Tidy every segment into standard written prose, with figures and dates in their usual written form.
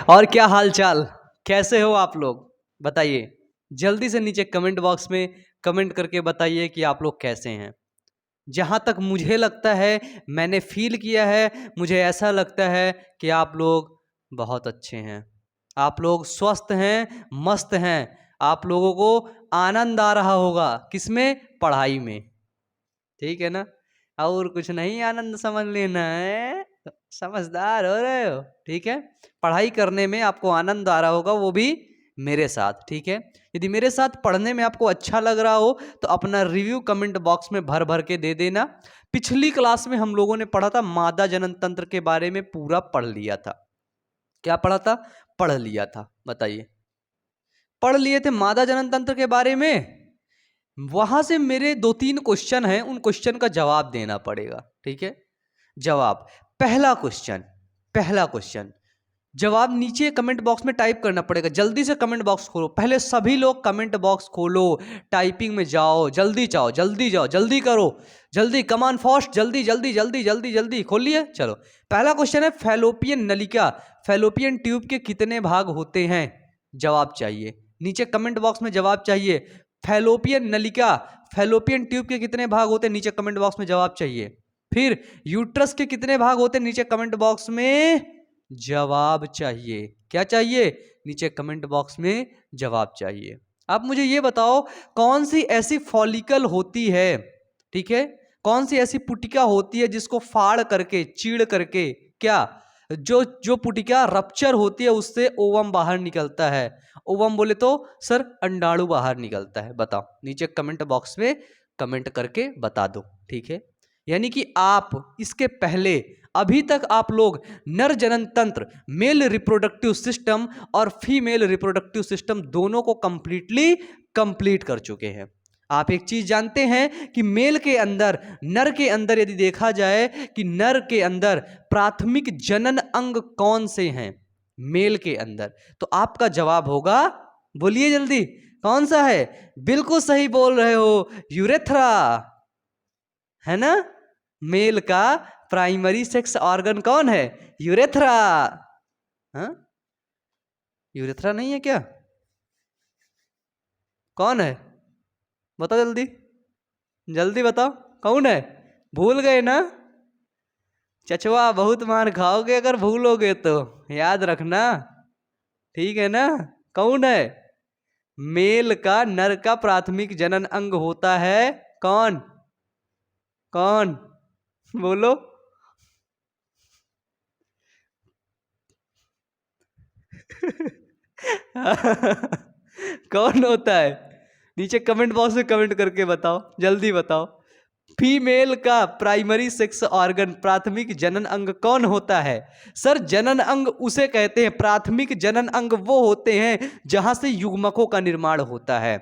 और क्या हाल चाल, कैसे हो आप लोग? बताइए जल्दी से नीचे कमेंट बॉक्स में कमेंट करके बताइए कि आप लोग कैसे हैं। जहाँ तक मुझे लगता है, मैंने फील किया है, मुझे ऐसा लगता है कि आप लोग बहुत अच्छे हैं। आप लोग स्वस्थ हैं, मस्त हैं। आप लोगों को आनंद आ रहा होगा किसमें? पढ़ाई में। ठीक है ना? और कुछ नहीं, आनंद समझ लेना है। समझदार हो रहे हो? ठीक है। पढ़ाई करने में आपको आनंद आ रहा होगा, वो भी मेरे साथ। ठीक है। यदि मेरे साथ पढ़ने में आपको अच्छा लग रहा हो तो अपना रिव्यू कमेंट बॉक्स में भर भर के दे देना। पिछली क्लास में हम लोगों ने पढ़ा था, मादा जनन तंत्र के बारे में पूरा पढ़ लिया था। क्या पढ़ा था? पढ़ लिया था। बताइए, पढ़ लिए थे मादा जनन तंत्र के बारे में। वहां से मेरे 2-3 क्वेश्चन हैं, उन क्वेश्चन का जवाब देना पड़ेगा। ठीक है। जवाब, पहला क्वेश्चन जवाब नीचे कमेंट बॉक्स में टाइप करना पड़ेगा। जल्दी से कमेंट बॉक्स खोलो, पहले सभी लोग कमेंट बॉक्स खोलो, टाइपिंग में जाओ, जल्दी जाओ, जल्दी जाओ, जल्दी करो, जल्दी, कमान फास्ट, जल्दी जल्दी जल्दी जल्दी जल्दी खोलिए। चलो, पहला क्वेश्चन है, फैलोपियन नलिका, फैलोपियन ट्यूब के कितने भाग होते हैं? जवाब चाहिए, नीचे कमेंट बॉक्स में जवाब चाहिए। फैलोपियन नलिका, फैलोपियन ट्यूब के कितने भाग होते हैं? नीचे कमेंट बॉक्स में जवाब चाहिए। फिर यूट्रस के कितने भाग होते हैं? नीचे कमेंट बॉक्स में जवाब चाहिए। क्या चाहिए? नीचे कमेंट बॉक्स में जवाब चाहिए। आप मुझे ये बताओ, कौन सी ऐसी फॉलिकल होती है, ठीक है, कौन सी ऐसी पुटिका होती है जिसको फाड़ करके, चीड़ करके, क्या, जो जो पुटिका रप्चर होती है उससे ओवम बाहर निकलता है? ओवम बोले तो सर अंडाणु बाहर निकलता है। बताओ, नीचे कमेंट बॉक्स में कमेंट करके बता दो। ठीक है। यानी कि आप इसके पहले, अभी तक आप लोग नर जनन तंत्र, मेल रिप्रोडक्टिव सिस्टम और फीमेल रिप्रोडक्टिव सिस्टम दोनों को कंप्लीट कर चुके हैं। आप एक चीज जानते हैं कि मेल के अंदर, नर के अंदर यदि देखा जाए कि नर के अंदर प्राथमिक जनन अंग कौन से हैं मेल के अंदर, तो आपका जवाब होगा, बोलिए जल्दी, कौन सा है? बिल्कुल सही बोल रहे हो, यूरेथ्रा, है ना? मेल का प्राइमरी सेक्स ऑर्गन कौन है? यूरेथ्रा। हाँ, यूरेथ्रा नहीं है क्या? कौन है? बताओ जल्दी, जल्दी बताओ, कौन है? भूल गए ना? चचवा बहुत मार खाओगे अगर भूलोगे तो, याद रखना। ठीक है ना? कौन है? मेल का, नर का प्राथमिक जनन अंग होता है कौन? कौन? बोलो। कौन होता है? नीचे कमेंट बॉक्स में कमेंट करके बताओ, जल्दी बताओ। फीमेल का प्राइमरी सेक्स ऑर्गन, प्राथमिक जनन अंग कौन होता है? सर जनन अंग उसे कहते हैं, प्राथमिक जनन अंग वो होते हैं जहां से युग्मकों का निर्माण होता है।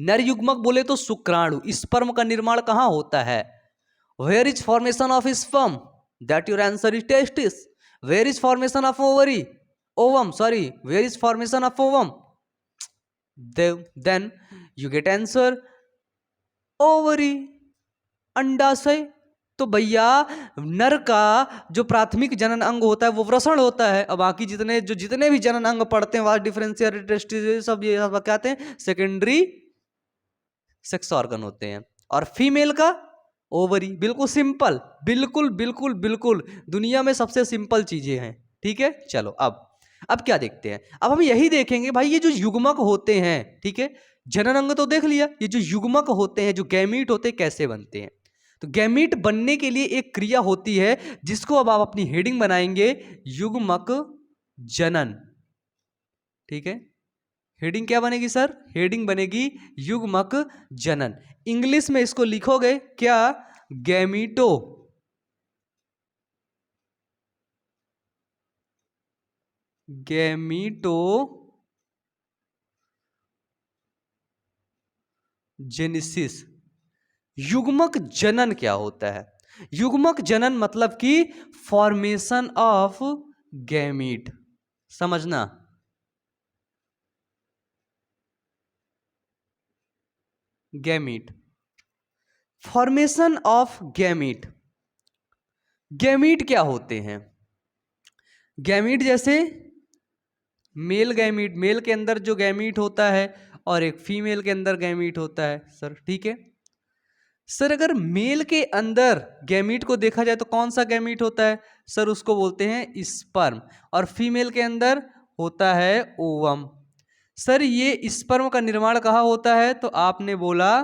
नर युग्मक बोले तो शुक्राणु, स्पर्म का निर्माण कहां होता है? Where is formation of sperm? That your answer is testis. Where is formation of ovary? Ovum, sorry, where is formation of ovum? Then you get answer ovary, अंडाशय। तो भैया, नर का जो प्राथमिक जनन अंग होता है वो वृषण होता है, और बाकी जितने भी जनन अंग पढ़ते हैं, वहां डिफरेंशियल, टेस्टिस, सब ये सब क्या कहते हैं? सेकेंडरी सेक्स ऑर्गन होते हैं। और फीमेल का ओवरी। बिल्कुल सिंपल, बिल्कुल बिल्कुल बिल्कुल, दुनिया में सबसे सिंपल चीजें हैं। ठीक है। चलो, अब क्या देखते हैं? अब हम यही देखेंगे भाई, ये जो युग्मक होते हैं, ठीक है, जनन अंग तो देख लिया, ये जो युग्मक होते हैं, जो गैमीट होते हैं, कैसे बनते हैं? तो गैमीट बनने के लिए एक क्रिया होती है जिसको अब आप अपनी हेडिंग बनाएंगे, युग्मक जनन। ठीक है। हेडिंग क्या बनेगी सर? हेडिंग बनेगी युग्मक जनन। इंग्लिश में इसको लिखोगे क्या? गैमीटो गैमीटो जेनेसिस। युग्मक जनन क्या होता है? युग्मक जनन मतलब कि फॉर्मेशन ऑफ गैमीट। समझना, gamete, formation of gamete. Gamete क्या होते हैं? गैमीट जैसे मेल गैमीट, मेल के अंदर जो गैमीट होता है और एक फीमेल के अंदर गैमीट होता है सर, ठीक है सर। अगर मेल के अंदर गैमीट को देखा जाए तो कौन सा गैमीट होता है सर, उसको बोलते हैं स्पर्म, और फीमेल के अंदर होता है ओवम। सर ये स्पर्म का निर्माण कहाँ होता है, तो आपने बोला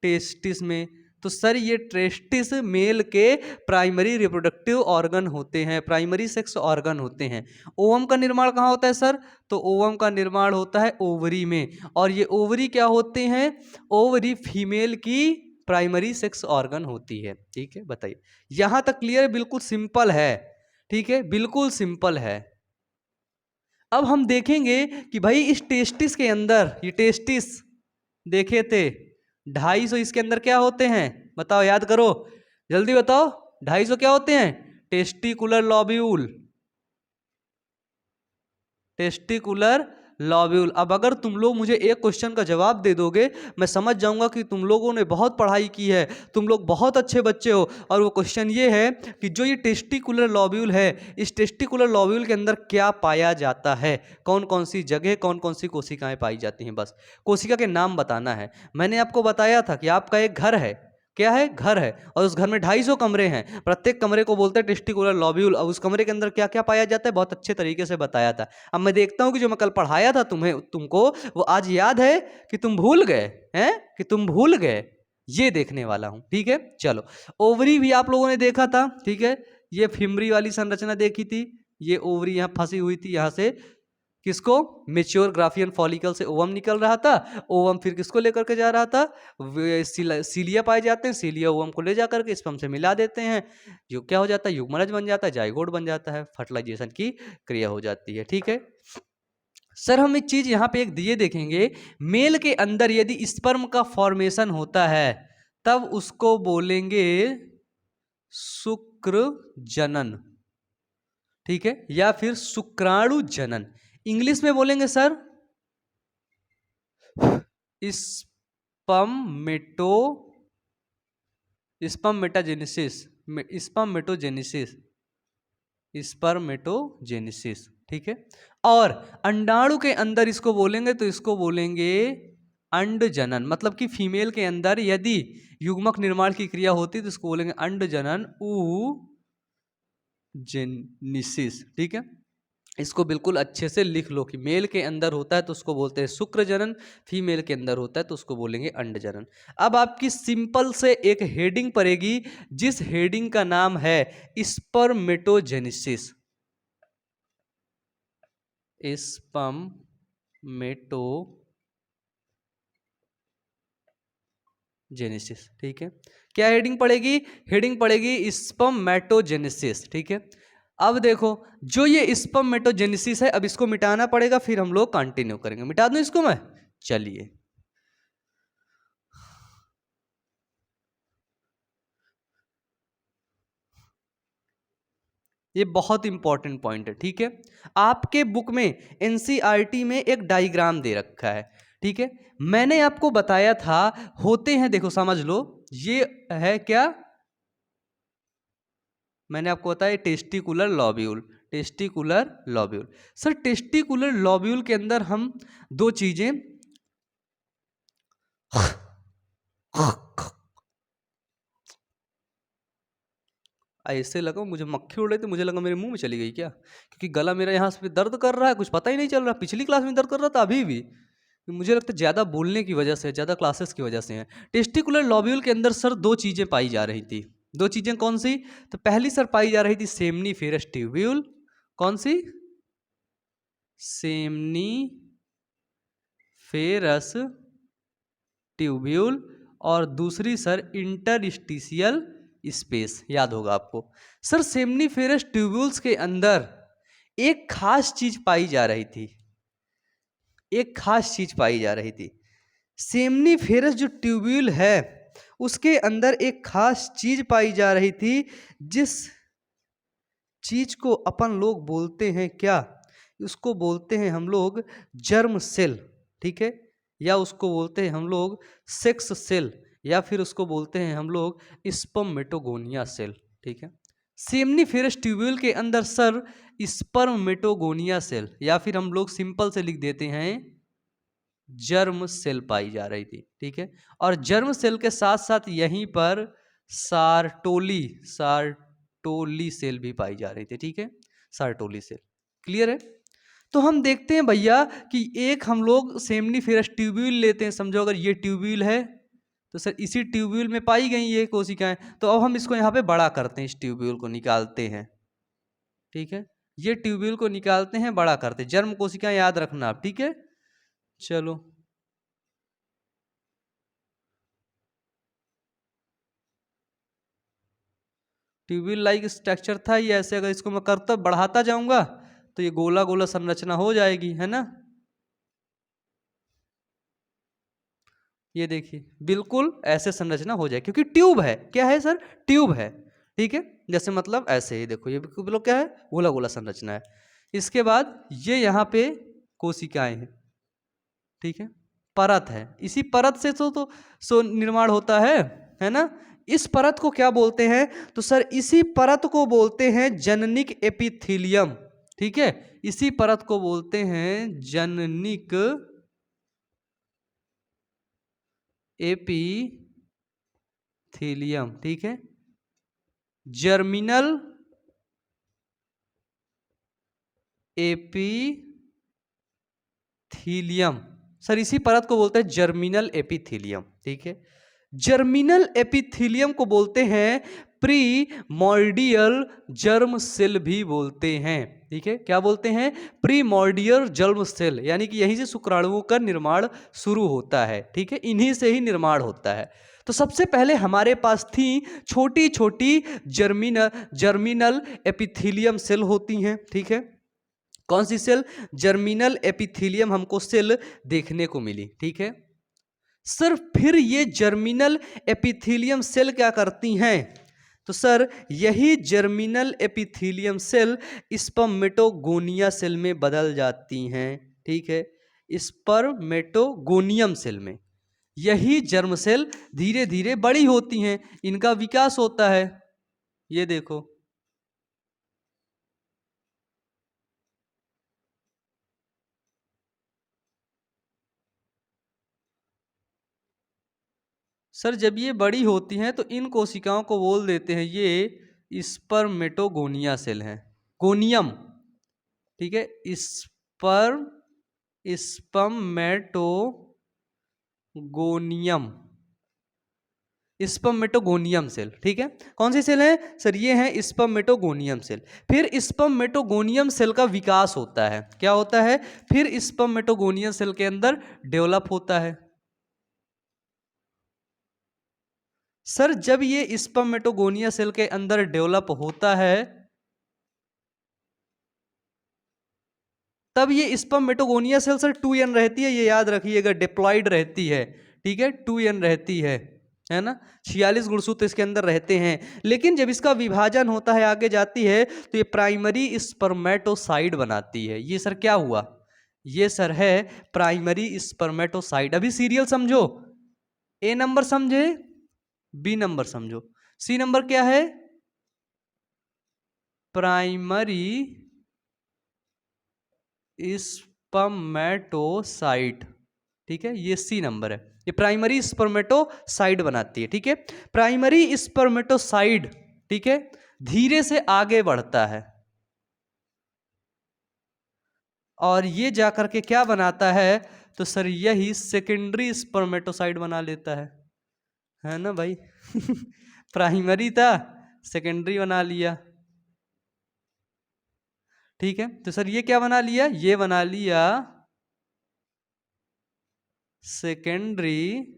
टेस्टिस में। तो सर ये टेस्टिस मेल के प्राइमरी रिप्रोडक्टिव ऑर्गन होते हैं, प्राइमरी सेक्स ऑर्गन होते हैं। ओवम का निर्माण कहाँ होता है सर, तो ओवम का निर्माण होता है ओवरी में, और ये ओवरी क्या होते हैं, ओवरी फीमेल की प्राइमरी सेक्स ऑर्गन होती है। ठीक है, बताइए यहां तक क्लियर है, बिल्कुल सिंपल है, ठीक है बिल्कुल सिंपल है। अब हम देखेंगे कि भाई इस टेस्टिस के अंदर, ये टेस्टिस देखे थे 250, इसके अंदर क्या होते हैं बताओ, याद करो जल्दी बताओ, 250 क्या होते हैं, टेस्टिकुलर लॉब्यूल, टेस्टिकुलर लॉब्यूल। अब अगर तुम लोग मुझे एक क्वेश्चन का जवाब दे दोगे, मैं समझ जाऊंगा कि तुम लोगों ने बहुत पढ़ाई की है, तुम लोग बहुत अच्छे बच्चे हो। और वो क्वेश्चन ये है कि जो ये टेस्टिकुलर लॉब्यूल है, इस टेस्टिकुलर लॉब्यूल के अंदर क्या पाया जाता है, कौन कौन सी जगह, कौन कौन सी कोशिकाएं पाई जाती हैं, बस कोशिका के नाम बताना है। मैंने आपको बताया था कि आपका एक घर है, क्या है, घर है, और उस घर में 250 कमरे हैं, प्रत्येक कमरे को बोलते हैं टेस्टिकुलर लॉब्यूल। और उस कमरे के अंदर क्या क्या पाया जाता है, बहुत अच्छे तरीके से बताया था। अब मैं देखता हूं कि जो मैं कल पढ़ाया था तुमको वो आज याद है कि तुम भूल गए हैं, कि तुम भूल गए, ये देखने वाला हूं। ठीक है चलो, ओवरी भी आप लोगों ने देखा था, ठीक है, ये फिमरी वाली संरचना देखी थी, ये ओवरी यहां फंसी हुई थी, यहां से किसको, मेच्योर ग्राफियन फॉलिकल से ओवम निकल रहा था, ओवम फिर किसको लेकर के जा रहा था, सीलिया पाए जाते हैं, सीलिया ओवम को ले जाकर के स्पर्म से मिला देते हैं, जो क्या हो जाता है, युग्मनज बन जाता है, जाइगोट बन जाता है, फर्टिलाइजेशन की क्रिया हो जाती है। ठीक है सर, हम एक चीज यहां पे एक दिए देखेंगे, मेल के अंदर यदि स्पर्म का फॉर्मेशन होता है तब उसको बोलेंगे शुक्र जनन, ठीक है, या फिर शुक्राणु जनन। इंग्लिश में बोलेंगे सर स्पर्मेटो, स्पर्मेटाजेनेसिस, स्पर्मेटोजेनेसिस, स्पर्मेटोजेनेसिस। ठीक है, और अंडाणु के अंदर इसको बोलेंगे तो इसको बोलेंगे अंड जनन, मतलब कि फीमेल के अंदर यदि युग्मक निर्माण की क्रिया होती तो इसको बोलेंगे अंड जनन जेनिसिस। ठीक है, इसको बिल्कुल अच्छे से लिख लो कि मेल के अंदर होता है तो उसको बोलते हैं शुक्र जनन, फीमेल के अंदर होता है तो उसको बोलेंगे अंड जनन। अब आपकी सिंपल से एक हेडिंग पड़ेगी, जिस हेडिंग का नाम है स्पर्मेटोजेनेसिस, स्पर्मेटोजेनेसिस। ठीक है, क्या हेडिंग पड़ेगी, हेडिंग पड़ेगी स्पर्मेटोजेनेसिस। ठीक है, अब देखो जो ये स्पर्मेटोजेनेसिस है, अब इसको मिटाना पड़ेगा, फिर हम लोग कंटिन्यू करेंगे। मिटा दूं इसको मैं, चलिए ये बहुत इंपॉर्टेंट पॉइंट है। ठीक है, आपके बुक में एनसीईआरटी में एक डायग्राम दे रखा है, ठीक है, मैंने आपको बताया था होते हैं, देखो समझ लो, ये है क्या, मैंने आपको बताया testicular lobule, testicular lobule. Sir testicular lobule के अंदर हम दो चीजें ऐसे लगा, मुझे मक्खी उड़ रही थी, मुझे लगा मेरे मुंह में चली गई क्या, क्योंकि गला मेरा यहाँ से दर्द कर रहा है, कुछ पता ही नहीं चल रहा। पिछली क्लास में दर्द कर रहा था, अभी भी मुझे लगता है ज़्यादा बोलने की वजह से, ज़्यादा क्लासेस की वजह से है। टेस्टिकुलर लॉब्यूल के अंदर सर दो चीज़ें पाई जा रही थी, दो चीज़ें कौन सी, तो पहली सर पाई जा रही थी सेमनीफेरस ट्यूब्यूल, कौन सी, सेमनीफेरस ट्यूब्यूल, और दूसरी सर इंटरस्टिशियल स्पेस, याद होगा आपको। सर सेमनीफेरस ट्यूब्यूल्स के अंदर एक खास चीज पाई जा रही थी, एक खास चीज पाई जा रही थी। सेमनीफेरस जो ट्यूब्यूल है उसके अंदर एक खास चीज पाई जा रही थी, जिस चीज को अपन लोग बोलते हैं क्या, उसको बोलते हैं हम लोग जर्म सेल। ठीक है, या उसको बोलते हैं हम लोग सेक्स सेल, या फिर उसको बोलते हैं हम लोग स्पर्मेटोगोनिया सेल। ठीक है, सेमनीफेरस ट्यूब्यूल के अंदर सर स्पर्मेटोगोनिया सेल, या फिर हम लोग सिंपल से लिख देते हैं जर्म सेल पाई जा रही थी। ठीक है, और जर्म सेल के साथ साथ यहीं पर सार्टोली सार्टोली सेल भी पाई जा रही थी। ठीक है, सार्टोली सेल। क्लियर है? तो हम देखते हैं भैया कि एक हम लोग सेमनीफेरस ट्यूब्यूल लेते हैं, समझो अगर ये ट्यूब्यूल है तो सर इसी ट्यूब्यूल में पाई गई ये कोशिकाएं, तो अब हम इसको यहाँ पे बड़ा करते हैं, इस ट्यूब्यूल को निकालते हैं। ठीक है, ये ट्यूब्यूल को निकालते हैं, बड़ा करते हैं, जर्म कोशिकाएं याद रखना आप। ठीक है, चलो ट्यूब्यूल लाइक स्ट्रक्चर था ये, ऐसे अगर इसको मैं करता बढ़ाता जाऊंगा तो ये गोला गोला संरचना हो जाएगी, है ना। ये देखिए बिल्कुल ऐसे संरचना हो जाए, क्योंकि ट्यूब है। क्या है सर? ट्यूब है। ठीक है, जैसे मतलब ऐसे ही देखो, ये बिल्कुल क्या है? गोला गोला संरचना है। इसके बाद ये यहाँ पे कोशिकाएं हैं। ठीक है, परत है, इसी परत से सो निर्माण होता है ना। इस परत को क्या बोलते हैं? तो सर इसी परत को बोलते हैं जननिक एपिथीलियम। ठीक है, इसी परत को बोलते हैं जननिक एपिथीलियम। ठीक है, जर्मिनल एपिथीलियम, सर इसी परत को बोलते हैं जर्मिनल एपिथीलियम। ठीक है, जर्मिनल एपिथीलियम को बोलते हैं प्रीमोर्डियल जर्म सेल भी बोलते हैं। ठीक है, क्या बोलते हैं? प्रीमोर्डियल जर्म सेल, यानी कि यहीं से शुक्राणुओं का निर्माण शुरू होता है। ठीक है, इन्हीं से ही निर्माण होता है। तो सबसे पहले हमारे पास थी छोटी छोटी जर्मिनल एपिथीलियम सेल होती हैं। ठीक है, कौन सी सेल? जर्मिनल एपिथीलियम हमको सेल देखने को मिली। ठीक है सर, फिर ये जर्मिनल एपिथीलियम सेल क्या करती हैं? तो सर यही germinal epithelium cell spermatogonia cell में बदल जाती हैं। ठीक है, स्पर्मेटोगोनियम सेल में यही जर्म सेल धीरे धीरे बड़ी होती हैं, इनका विकास होता है। ये देखो, सर जब ये बड़ी होती हैं तो इन कोशिकाओं को बोल देते हैं ये स्पर्मेटोगोनिया सेल हैं, गोनियम। ठीक है, स्पर्मेटोगोनियम, स्पर्मेटोगोनियम सेल। ठीक है, कौन सी सेल है सर? ये है स्पर्मेटोगोनियम सेल। फिर स्पर्मेटोगोनियम सेल का विकास होता है। क्या होता है? फिर स्पर्मेटोगोनियम सेल के अंदर डेवलप होता है। सर जब ये स्पर्मेटोगोनिया सेल के अंदर डेवलप होता है तब ये स्पर्मेटोगोनिया सेल सर 2n रहती है, ये याद रखिएगा, डिप्लॉयड रहती है। ठीक है, 2n रहती है ना। 46 गुणसूत्र इसके अंदर रहते हैं। लेकिन जब इसका विभाजन होता है, आगे जाती है, तो ये प्राइमरी स्पर्मेटोसाइड बनाती है। ये सर क्या हुआ? ये सर है प्राइमरी स्पर्मेटोसाइड। अभी सीरियल समझो, ए नंबर समझे, बी नंबर समझो, सी नंबर क्या है? Primary spermatocyte. ठीक है, ये सी नंबर है, ये प्राइमरी स्पर्मेटोसाइट बनाती है। ठीक है, प्राइमरी स्पर्मेटोसाइट, ठीक है, धीरे से आगे बढ़ता है और ये जाकर के क्या बनाता है? तो सर यही सेकेंडरी स्पर्मेटोसाइट बना लेता है ना भाई। प्राइमरी था, सेकेंडरी बना लिया। ठीक है, तो सर ये क्या बना लिया? ये बना लिया सेकेंडरी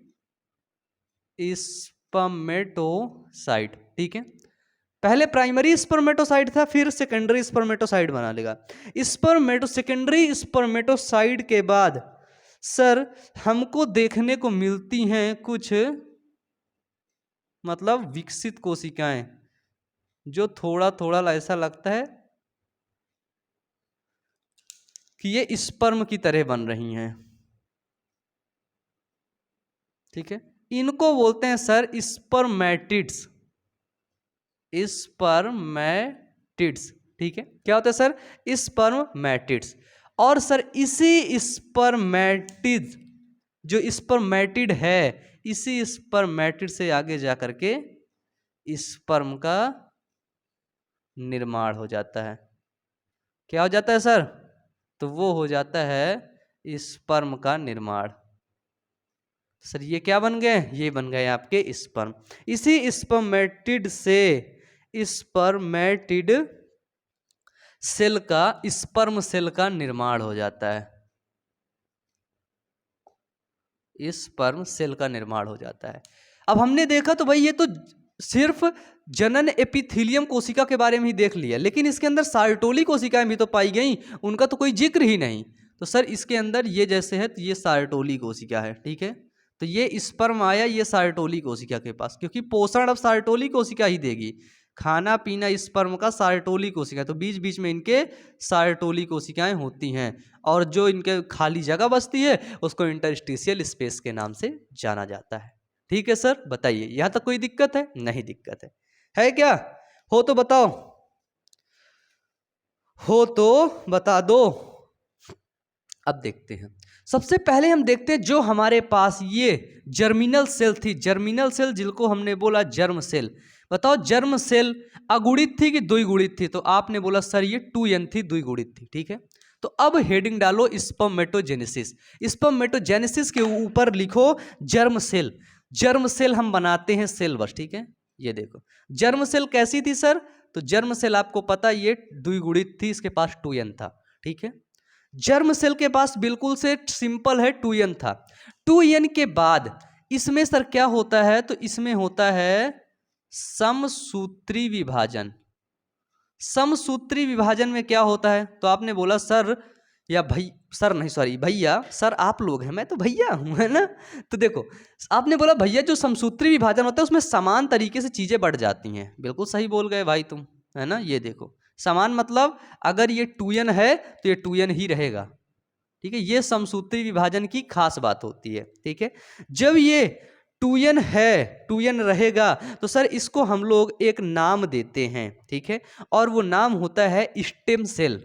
स्पर्मेटोसाइट। ठीक है, पहले प्राइमरी स्पर्मेटोसाइट था, फिर सेकेंडरी स्पर्मेटोसाइट बना लेगा। सेकेंडरी स्पर्मेटोसाइट के बाद सर हमको देखने को मिलती हैं कुछ मतलब विकसित कोशिकाएं, जो थोड़ा थोड़ा ऐसा लगता है कि ये स्पर्म की तरह बन रही हैं। ठीक है, इनको बोलते हैं सर स्पर्मेटिड्स। स्पर्मेटिड्स। ठीक है, क्या होता है सर? स्पर्मेटिड्स। और सर इसी स्पर्मेटिड, जो स्पर्मेटिड है, इसी स्पर्मेटिड से आगे जाकर के स्पर्म का निर्माण हो जाता है। क्या हो जाता है सर? तो वो हो जाता है स्पर्म का निर्माण। सर ये क्या बन गए? ये बन गए आपके स्पर्म। इसी स्पर्मेटिड से स्पर्मेटिड सेल का, स्पर्म सेल का निर्माण हो जाता है। स्पर्म सेल का निर्माण हो जाता है। अब हमने देखा तो भाई ये तो सिर्फ जनन एपिथीलियम कोशिका के बारे में ही देख लिया, लेकिन इसके अंदर सार्टोली कोशिकाएं भी तो पाई गई, उनका तो कोई जिक्र ही नहीं। तो सर इसके अंदर ये जैसे है तो ये सार्टोली कोशिका है। ठीक है, तो ये स्पर्म आया ये सार्टोली कोशिका के पास, क्योंकि पोषण अब सार्टोली कोशिका ही देगी। खाना पीना स्पर्म का सार्टोली कोशिका, तो बीच बीच में इनके सार्टोली कोशिकाएं होती हैं, और जो इनके खाली जगह बचती है उसको इंटरस्टिशियल स्पेस के नाम से जाना जाता है। ठीक है सर, बताइए यहां तक कोई दिक्कत है? नहीं दिक्कत है क्या? हो तो बताओ, हो तो बता दो। अब देखते हैं, सबसे पहले हम देखते हैं जो हमारे पास ये जर्मिनल सेल थी, जर्मिनल सेल जिनको हमने बोला जर्म सेल। बताओ जर्म सेल अगुणित थी कि द्विगुणित थी? तो आपने बोला सर ये 2n थी, द्विगुणित थी। ठीक है, तो अब हेडिंग डालो स्पर्मेटोजेनेसिस। स्पर्मेटोजेनेसिस के ऊपर लिखो जर्म सेल। जर्म सेल हम बनाते हैं सेल बस। ठीक है, ये देखो जर्म सेल कैसी थी सर? तो जर्म सेल आपको पता ये द्विगुणित थी, इसके पास 2n था। ठीक है, जर्म सेल के पास बिल्कुल से सिंपल है 2n था। 2n के बाद इसमें सर क्या होता है? तो इसमें होता है समसूत्री विभाजन। समसूत्री विभाजन में क्या होता है? तो आपने बोला सर या भाई, सर नहीं सॉरी भैया, सर आप लोग हैं, मैं तो भैया हूं, है ना? तो देखो आपने बोला भैया जो समसूत्री विभाजन होता है उसमें समान तरीके से चीजें बढ़ जाती हैं। बिल्कुल सही बोल गए भाई तुम, है ना? ये देखो समान मतलब अगर ये 2n है तो ये 2n ही रहेगा। ठीक है, ये समसूत्री विभाजन की खास बात होती है। ठीक है, जब ये 2n है, 2n रहेगा, तो सर इसको हम लोग एक नाम देते हैं। ठीक है, और वो नाम होता है स्टेम सेल।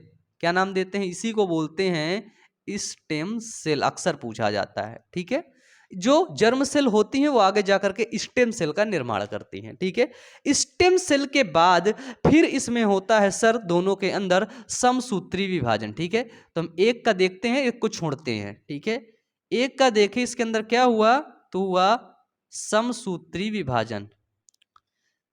क्या नाम देते हैं? इसी को बोलते हैं स्टेम सेल, अक्सर पूछा जाता है। ठीक है, जो जर्म सेल होती हैं वो आगे जाकर के स्टेम सेल का निर्माण करती हैं। ठीक है, स्टेम सेल के बाद फिर इसमें होता है सर दोनों के अंदर समसूत्री विभाजन। ठीक है, तो हम एक का देखते हैं, एक को छोड़ते हैं। ठीक है, एक का देखें, इसके अंदर क्या हुआ? तो हुआ समसूत्री विभाजन।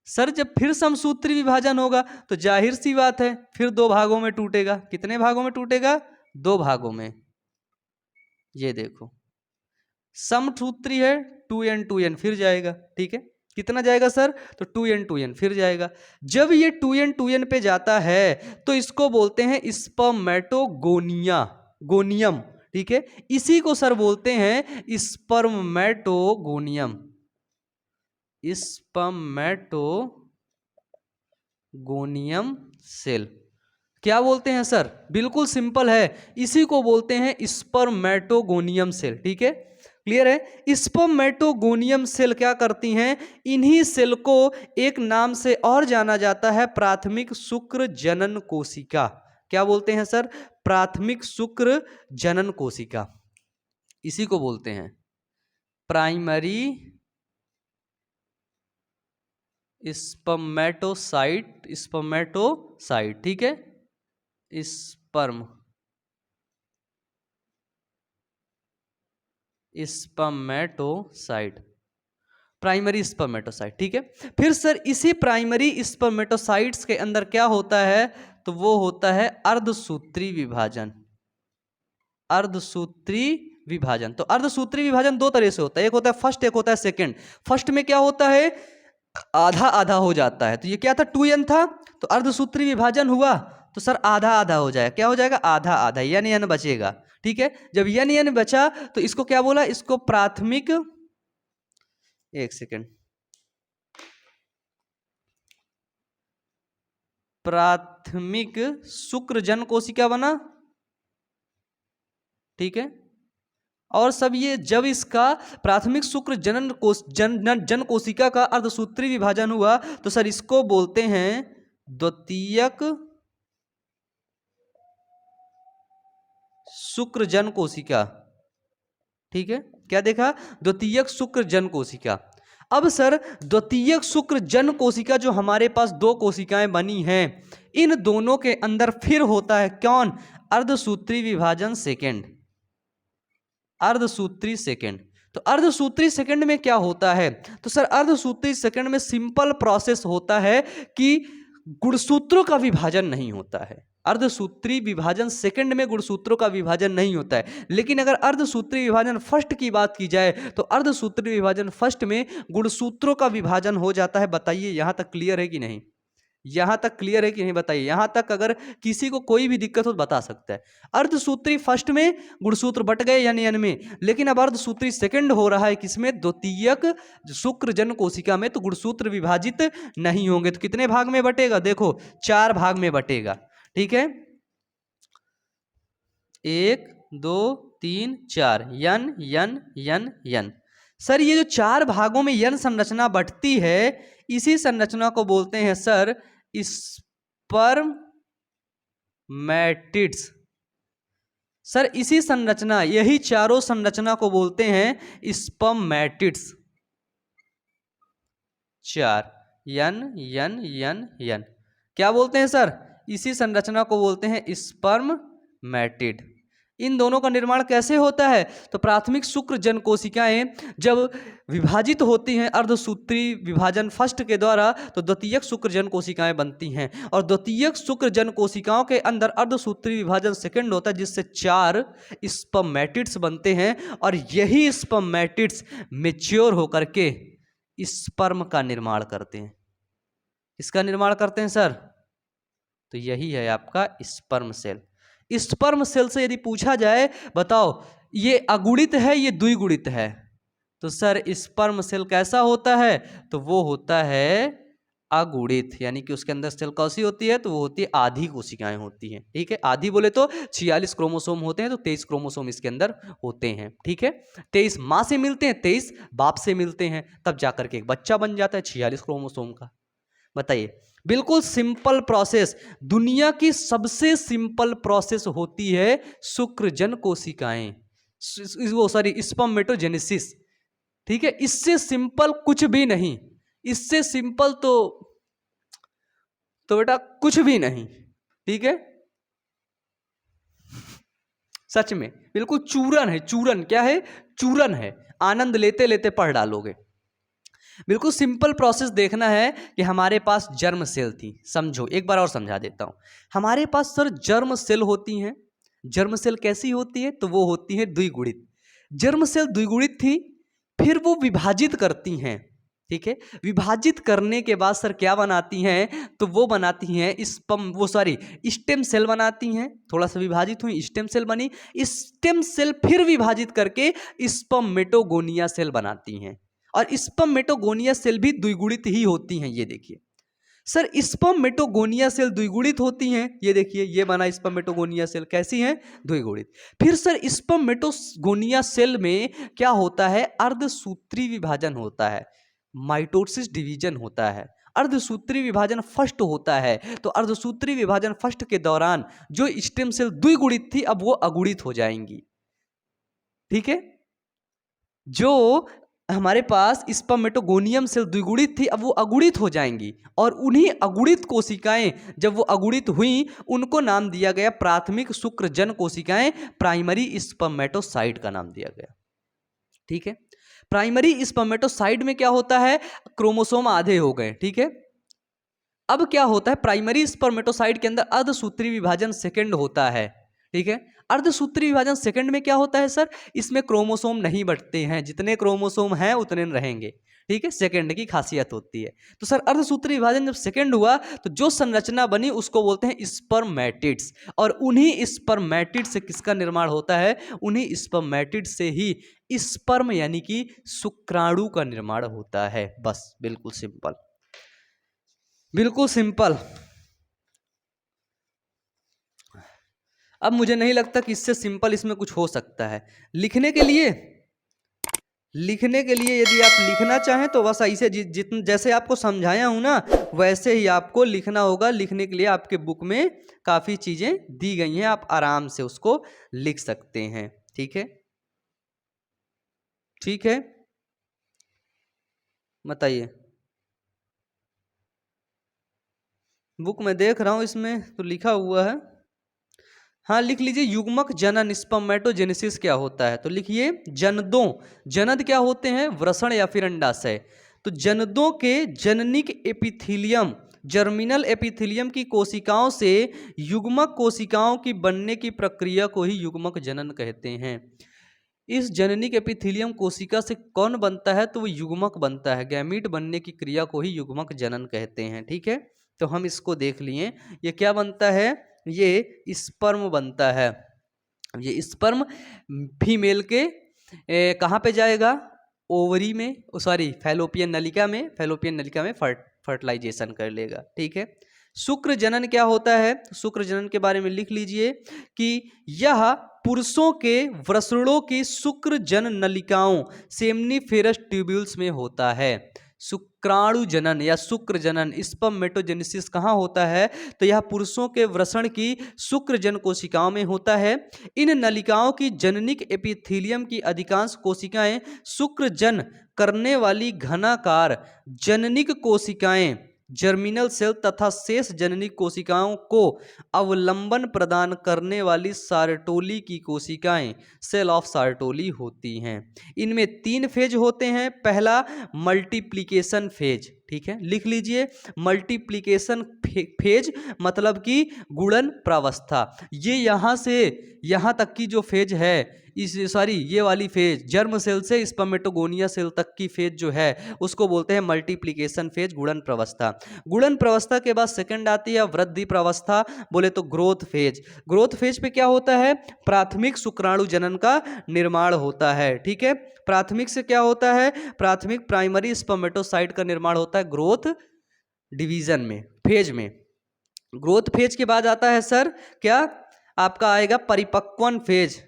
सर जब फिर समसूत्री विभाजन होगा तो जाहिर सी बात है फिर दो भागों में टूटेगा। कितने भागों में टूटेगा? दो भागों में। ये देखो समसूत्री है 2n 2n फिर जाएगा। ठीक है, कितना जाएगा सर? तो 2n 2n फिर जाएगा। जब ये 2n 2n पे जाता है तो इसको बोलते हैं स्पर्मेटोगोनिया, गोनियम। ठीक है, इसी को सर बोलते हैं स्पर्मेटोगोनियम, स्पर्मेटोगोनियम सेल। क्या बोलते हैं सर? बिल्कुल सिंपल है, इसी को बोलते हैं स्पर्मेटोगोनियम सेल। ठीक है, क्लियर है? स्पर्मेटोगोनियम सेल क्या करती हैं? इन्हीं सेल को एक नाम से और जाना जाता है प्राथमिक शुक्र जनन कोशिका। क्या बोलते हैं सर? प्राथमिक शुक्र जनन कोशिका, इसी को बोलते हैं प्राइमरी स्पर्मेटोसाइट, स्पर्मेटोसाइट। ठीक है, स्पर्म स्पर्मेटोसाइट, प्राइमरी स्पर्मेटोसाइट। ठीक है, फिर सर इसी प्राइमरी स्पर्मेटोसाइट्स के अंदर क्या होता है? तो वो होता है अर्धसूत्री विभाजन। अर्धसूत्री विभाजन, तो अर्धसूत्री विभाजन दो तरह से होता है, एक होता है फर्स्ट, एक होता है सेकंड। फर्स्ट में क्या होता है? आधा आधा हो जाता है। तो ये क्या था? 2n था, तो अर्धसूत्री विभाजन हुआ तो सर आधा आधा हो जाएगा। क्या हो जाएगा? आधा आधा, यानी n बचेगा। ठीक है, जब n बचा तो इसको क्या बोला? इसको प्राथमिक, एक सेकेंड, प्राथमिक शुक्रजन कोशिका बना। ठीक है, और सब ये जब इसका प्राथमिक शुक्र जन कोशिका का अर्धसूत्री विभाजन हुआ तो सर इसको बोलते हैं द्वितीयक शुक्र जन कोशिका। ठीक है, क्या देखा? द्वितीयक शुक्र जन कोशिका। अब सर द्वितीयक शुक्र जन कोशिका जो हमारे पास दो कोशिकाएं बनी हैं, इन दोनों के अंदर फिर होता है कौन? अर्धसूत्री विभाजन सेकेंड। अर्धसूत्री सेकेंड। तो अर्धसूत्री सेकेंड में क्या होता है? तो सर अर्धसूत्री सेकेंड में सिंपल प्रोसेस होता है कि गुणसूत्रों का विभाजन नहीं होता है। अर्धसूत्री विभाजन सेकंड में गुणसूत्रों का विभाजन नहीं होता है। लेकिन अगर अर्धसूत्री विभाजन फर्स्ट की बात की जाए तो अर्धसूत्री विभाजन फर्स्ट में गुणसूत्रों का विभाजन हो जाता है। बताइए यहां तक क्लियर है कि नहीं? यहां तक क्लियर है कि नहीं बताइए? यहां तक अगर किसी को कोई भी दिक्कत हो तो बता सकता है। अर्धसूत्री फर्स्ट में गुणसूत्र बट गए यानी n में, लेकिन अब अर्धसूत्री सेकंड हो रहा है किसमें? द्वितीयक शुक्र जन कोशिका में। तो गुणसूत्र विभाजित नहीं होंगे तो कितने भाग में बटेगा? देखो 4 भाग में बटेगा। ठीक है, 1 2 3 4 यन यन यन यन। सर ये जो 4 भागों में यन संरचना बटती है, इसी संरचना को बोलते हैं सर स्पर्मेटिड्स। सर इसी संरचना, यही चारों संरचना को बोलते हैं स्पर्मेटिड्स। 4 यन यन यन यन। क्या बोलते हैं सर? इसी संरचना को बोलते हैं स्पर्मेटिड। इन दोनों का निर्माण कैसे होता है? तो प्राथमिक शुक्र जन कोशिकाएं जब विभाजित होती हैं अर्धसूत्री विभाजन फर्स्ट के द्वारा तो द्वितीयक शुक्र जन कोशिकाएं बनती हैं, और द्वितीयक शुक्र जन कोशिकाओं के अंदर अर्धसूत्री विभाजन सेकंड होता है जिससे 4 स्पर्मेटिड्स बनते हैं, और यही स्पर्मेटिड्स मैच्योर होकर के स्पर्म का निर्माण करते हैं। इसका निर्माण करते हैं सर, तो यही है आपका स्पर्म सेल। स्पर्म सेल से यदि पूछा जाए बताओ ये अगुणित है ये द्विगुणित है, तो सर स्पर्म सेल कैसा होता है? तो वो होता है अगुणित, यानी कि उसके अंदर सेल कैसी होती है? तो वो होती है आधी कोशिकाएं होती हैं। ठीक है, आधी बोले तो 46 क्रोमोसोम होते हैं, तो 23 क्रोमोसोम इसके अंदर होते हैं। ठीक है, 23 माँ से मिलते हैं, 23 बाप से मिलते हैं, तब जाकर के एक बच्चा बन जाता है 46 क्रोमोसोम का। बताइए, बिल्कुल सिंपल प्रोसेस, दुनिया की सबसे सिंपल प्रोसेस होती है शुक्र जन कोशिकाएं, वो सॉरी स्पर्मेटोजेनेसिस। ठीक है, इससे सिंपल कुछ भी नहीं, इससे सिंपल तो बेटा कुछ भी नहीं। ठीक है, सच में बिल्कुल चूरन है, चूरन। क्या है? चूरन है। आनंद लेते लेते पढ़ डालोगे। बिल्कुल सिंपल प्रोसेस देखना है कि हमारे पास जर्म सेल थी। समझो, एक बार और समझा देता हूं। हमारे पास सर जर्म सेल होती हैं। जर्म सेल कैसी होती है? तो वो होती है द्विगुणित। जर्म सेल द्विगुणित थी, फिर वो विभाजित करती हैं। ठीक है, विभाजित करने के बाद सर क्या बनाती हैं? तो वो बनाती हैं स्टेम सेल बनाती हैं। थोड़ा सा विभाजित हुई, स्टेम सेल बनी। स्टेम सेल फिर विभाजित करके स्पर्मेटोगोनिया सेल बनाती हैं, और स्पर्मेटोगोनिया सेल भी द्विगुणित ही होती हैं। ये देखिए सर, स्पर्मेटोगोनिया सेल द्विगुणित होती हैं। ये देखिए, ये बना स्पर्मेटोगोनिया सेल, कैसी हैं? द्विगुणित। फिर सर स्पर्मेटोगोनिया सेल में क्या होता है? अर्धसूत्री विभाजन होता है, माइटोसिस डिवीजन होता है। अर्धसूत्री विभाजन फर्स्ट होता है, तो अर्धसूत्री विभाजन फर्स्ट के दौरान जो स्टेम सेल द्विगुणित थी अब वो अगुणित हो जाएंगी। ठीक है, जो हमारे पास स्पर्मेटोगोनियम सेल द्विगुणित थी अब वो अगुणित हो जाएंगी, और उन्हीं अगुणित कोशिकाएं जब वो अगुणित हुई उनको नाम दिया गया प्राथमिक शुक्र जन कोशिकाएं, प्राइमरी स्पर्मेटोसाइट का नाम दिया गया। ठीक है, प्राइमरी स्पर्मेटोसाइट में क्या होता है? क्रोमोसोम आधे हो गए। ठीक है, अब क्या होता है? प्राइमरी स्पर्मेटोसाइट के अंदर अर्धसूत्री विभाजन सेकंड होता है। ठीक है, अर्धसूत्री विभाजन सेकंड में क्या होता है सर? इसमें क्रोमोसोम नहीं बढ़ते हैं, जितने क्रोमोसोम हैं उतने रहेंगे। ठीक है, सेकंड की खासियत होती है। तो सर अर्धसूत्री विभाजन जब सेकंड हुआ तो जो संरचना बनी उसको बोलते हैं स्पर्मेटिड्स, और उन्हीं स्पर्मेटिड से किसका निर्माण होता है? उन्हीं स्पर्मेटिड से ही स्पर्म यानी कि शुक्राणु का निर्माण होता है। बस, बिल्कुल सिंपल, बिल्कुल सिंपल। अब मुझे नहीं लगता कि इससे सिंपल इसमें कुछ हो सकता है। लिखने के लिए यदि आप लिखना चाहें तो बस ऐसे जितने जैसे आपको समझाया हूं ना वैसे ही आपको लिखना होगा। लिखने के लिए आपके बुक में काफ़ी चीज़ें दी गई हैं, आप आराम से उसको लिख सकते हैं। ठीक है, ठीक है, बताइए। बुक में देख रहा हूँ, इसमें तो लिखा हुआ है। हाँ लिख लीजिए, युग्मक जनन स्पर्मेटोजेनेसिस क्या होता है, तो लिखिए जनदों। जनद क्या होते हैं, वृषण या फिर अंडाशय। तो जनदों के जननिक एपिथीलियम, जर्मिनल एपिथीलियम की कोशिकाओं से युग्मक कोशिकाओं की बनने की प्रक्रिया को ही युग्मक जनन कहते हैं। इस जननिक एपिथीलियम कोशिका से कौन बनता है, तो वो युग्मक बनता है। गैमीट बनने की क्रिया को ही युग्मक जनन कहते हैं। ठीक है, तो हम इसको देख लिए। ये क्या बनता है, ये स्पर्म बनता है। ये स्पर्म फीमेल के कहाँ पे जाएगा, ओवरी में, सॉरी फैलोपियन नलिका में, फैलोपियन नलिका में फर्टिलाइजेशन कर लेगा। ठीक है, शुक्र जनन क्या होता है, शुक्र जनन के बारे में लिख लीजिए कि यह पुरुषों के वृषणों की शुक्र जन नलिकाओं सेमनीफेरस ट्यूब्यूल्स में होता है। शुक्राणु जनन या शुक्र जनन स्पर्मेटोजेनेसिस कहाँ होता है, तो यह पुरुषों के वृषण की शुक्र जन कोशिकाओं में होता है। इन नलिकाओं की जननिक एपिथीलियम की अधिकांश कोशिकाएं शुक्र जन करने वाली घनाकार जननिक कोशिकाएं, जर्मिनल सेल तथा शेष जननिक कोशिकाओं को अवलंबन प्रदान करने वाली सार्टोली की कोशिकाएं सेल ऑफ सार्टोली होती हैं। इनमें 3 फेज होते हैं। पहला मल्टीप्लिकेशन फेज, ठीक है, लिख लीजिए मल्टीप्लिकेशन फेज मतलब कि गुणन प्रावस्था। ये यहाँ से यहाँ तक की जो फेज है, इस सॉरी ये वाली फेज जर्म सेल से स्पर्मेटोगोनिया सेल तक की फेज जो है उसको बोलते हैं मल्टीप्लिकेशन फेज, गुणन प्रावस्था। गुणन प्रावस्था के बाद सेकंड आती है वृद्धि प्रावस्था, बोले तो ग्रोथ फेज। ग्रोथ फेज पे क्या होता है, प्राथमिक शुक्राणु जनन का निर्माण होता है। ठीक है, प्राथमिक से क्या होता है, प्राथमिक प्राइमरी स्पर्मेटोसाइट का निर्माण होता है ग्रोथ डिवीजन में, फेज में। ग्रोथ फेज के बाद आता है सर क्या, आपका आएगा परिपक्वन phase,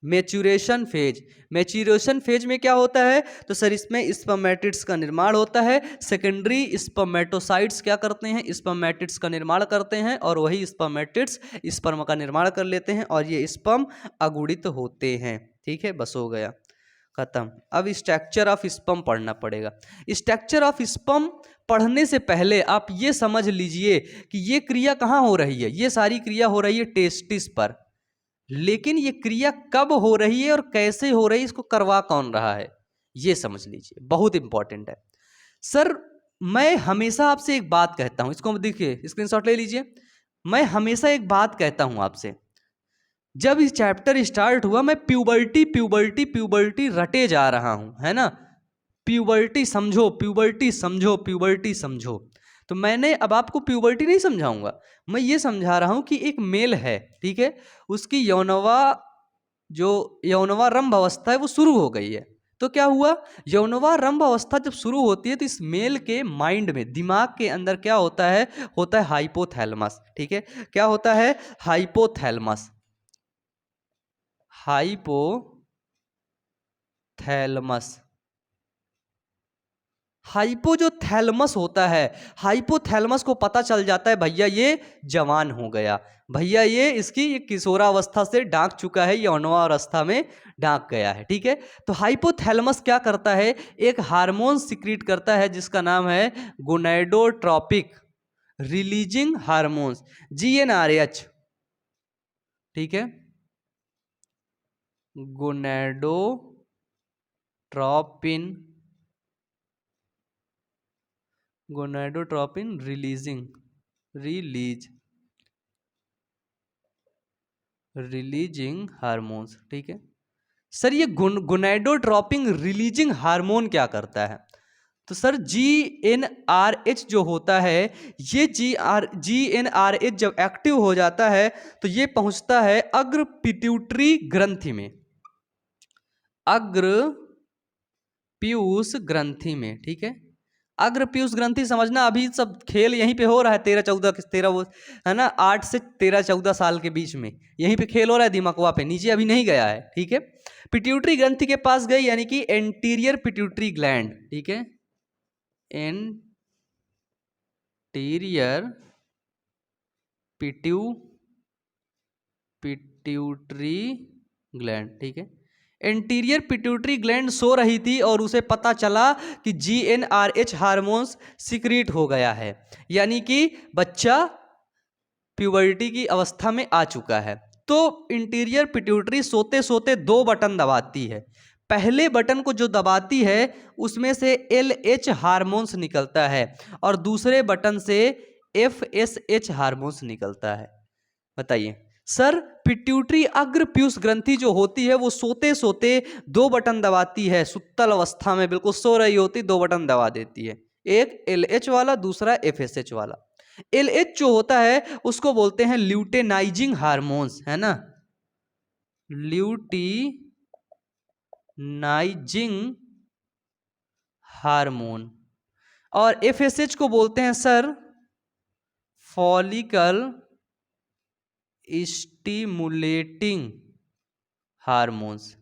maturation phase. Maturation phase में क्या होता है, तो सर इसमें स्पर्मेटिड्स का निर्माण होता है। सेकेंडरी स्पर्मेटोसाइट्स क्या करते हैं, स्पर्मेटिड्स का निर्माण करते हैं और वही स्पर्मेटिड्स स्पर्म का निर्माण कर लेते हैं और ये स्पर्म अगुणित होते हैं। ठीक है, बस हो गया, खत्म। अब स्ट्रक्चर ऑफ स्पर्म पढ़ना पड़ेगा। स्ट्रक्चर ऑफ स्पर्म पढ़ने से पहले आप ये समझ लीजिए कि ये क्रिया कहाँ हो रही है। ये सारी क्रिया हो रही है टेस्टिस पर, लेकिन ये क्रिया कब हो रही है और कैसे हो रही है, इसको करवा कौन रहा है, ये समझ लीजिए, बहुत इंपॉर्टेंट है। सर मैं हमेशा आपसे एक बात कहता हूं, इसको देखिए स्क्रीनशॉट ले लीजिए। मैं हमेशा एक बात कहता हूं आपसे, जब इस चैप्टर स्टार्ट हुआ मैं प्यूबर्टी प्यूबर्टी प्यूबर्टी रटे जा रहा हूं, है ना, प्यूबर्टी समझो, प्यूबर्टी समझो, प्यूबर्टी समझो। तो मैंने अब आपको प्यूबर्टी नहीं समझाऊंगा, मैं ये समझा रहा हूं कि एक मेल है, ठीक है, उसकी यौनवा रंभ अवस्था है वो शुरू हो गई है। तो क्या हुआ, यौनवा रंभ अवस्था जब शुरू होती है तो इस मेल के माइंड में, दिमाग के अंदर क्या होता है हाइपोथैलेमस। ठीक है, क्या होता है, हाइपोथैलेमस। हाइपोथैलेमस, हाइपो जो थैलमस होता है, हाइपोथैलेमस को पता चल जाता है भैया ये जवान हो गया, भैया ये इसकी किशोरावस्था से डांक चुका है, यौनवावस्था में डांक गया है। ठीक है, तो हाइपोथैलेमस क्या करता है, एक हार्मोन सिक्रीट करता है जिसका नाम है गोनैडोट्रोपिक रिलीजिंग हार्मोन्स, GnRH। ठीक है, गोनैडोट्रोपिन रिलीजिंग हार्मोन्स। ठीक है सर, ये गोनैडोट्रोपिन रिलीजिंग हार्मोन क्या करता है, तो सर GnRH जो होता है, ये GnRH जब एक्टिव हो जाता है तो ये पहुंचता है अग्र पिट्यूटरी ग्रंथि में, अग्र पीयूष ग्रंथि में। ठीक है, अग्रपीयूष ग्रंथि समझना, अभी सब खेल यहीं पे हो रहा है, 13 वो है ना, 8 से 13-14 साल के बीच में यहीं पे खेल हो रहा है दिमागवा पे, नीचे अभी नहीं गया है, ठीक है। पिट्यूटरी ग्रंथि के पास गई, यानी कि एंटीरियर पिट्यूटरी ग्लैंड, ठीक है, एंटीरियर पिट्यूटरी ग्लैंड, ठीक है। एंटीरियर पिट्यूटरी ग्लैंड सो रही थी और उसे पता चला कि GnRH हार्मोन्स सीक्रेट हो गया है, यानी कि बच्चा प्यूबर्टी की अवस्था में आ चुका है। तो इंटीरियर पिट्यूटरी सोते सोते 2 बटन दबाती है। पहले बटन को जो दबाती है उसमें से LH हार्मोन्स निकलता है और दूसरे बटन से FSH हार्मोन्स निकलता है। बताइए सर, पिट्यूटरी अग्रपीयूष ग्रंथि जो होती है वो सोते सोते 2 बटन दबाती है, सुत्तल अवस्था में बिल्कुल सो रही होती, 2 बटन दबा देती है, एक LH वाला, दूसरा FSH वाला। LH जो होता है उसको बोलते हैं ल्यूटेनाइजिंग हार्मोन्स, है ना, ल्यूटेनाइजिंग हार्मोन। और FSH को बोलते हैं सर फॉलिकल स्टिमुलेटिंग हार्मोन्स।